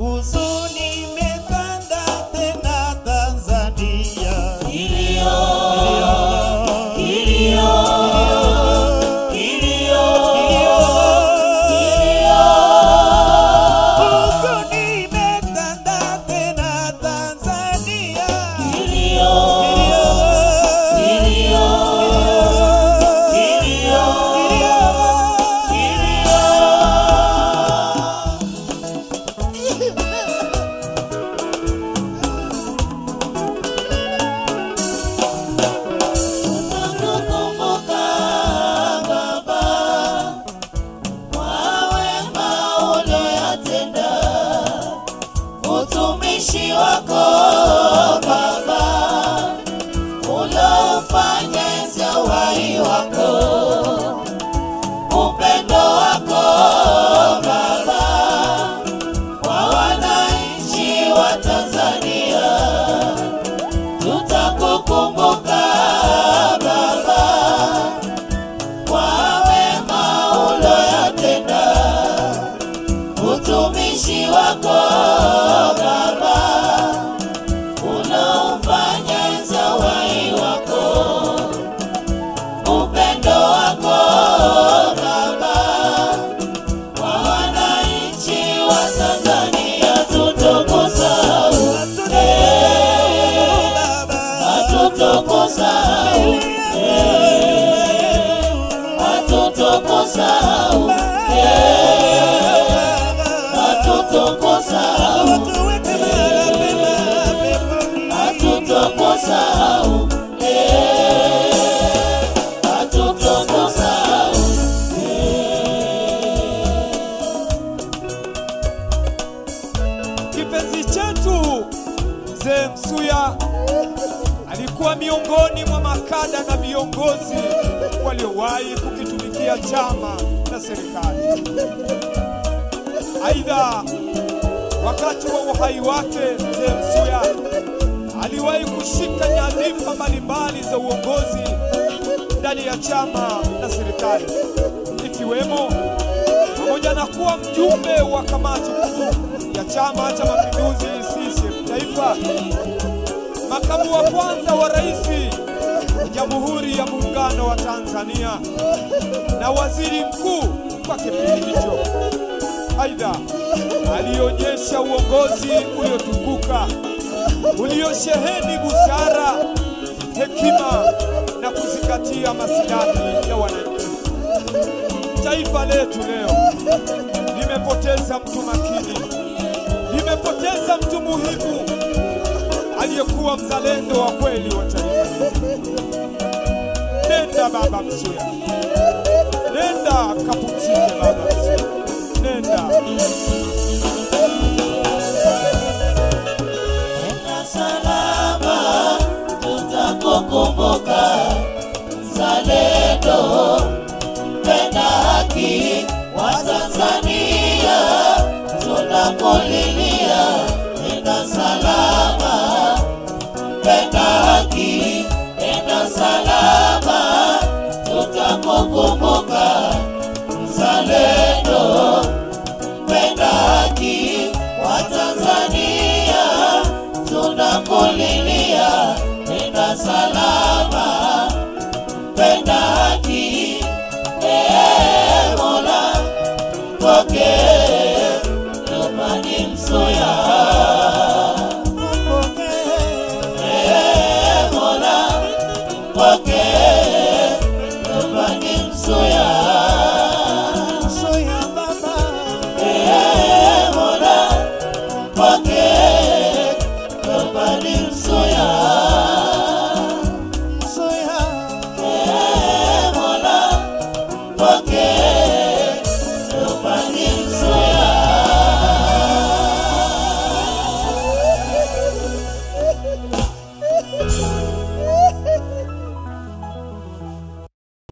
Huzuni imetanda tena Tanzania. Kilio, kilio, kilio, kilio. Huzuni imetanda tena Tanzania. Kilio, kilio, kilio, utumishi wako Baba, unaofanya zawai wako, upendo wako Baba, kwa wananchi wa Tanzania, tutakukumbuka Baba, kwa wema uliotenda, utumishi wako kipenzi chetu Mzee Msuya alikuwa miongoni mwa makada na viongozi waliowahi kukitumikia chama na serikali. Aidha, wakati wa uhai wake Mzee Msuya aliwahi kushika nyadhifa mbalimbali za uongozi ndani ya chama na serikali, ikiwemo pamoja na kuwa mjumbe wa kamati kuu ya Chama cha Mapinduzi CCM Taifa, makamu wa kwanza wa rais Jamhuri ya Muungano wa Tanzania na waziri mkuu kwa kipindi hicho. Aidha, alionyesha uongozi uliotukuka, uliosheheni busara, hekima na kuzingatia maslahi ya wananchi. Taifa letu leo limepoteza mtu makini, limepoteza mtu muhimu aliyekuwa mzalendo wa kweli wa taifa. Nenda Baba Msuya, nenda kapumzike Baba Msuya, nenda. Nenda salama, tutakukumbuka mzalendo, mpenda haki wa Tanzania, tunakulilia. Nenda salama.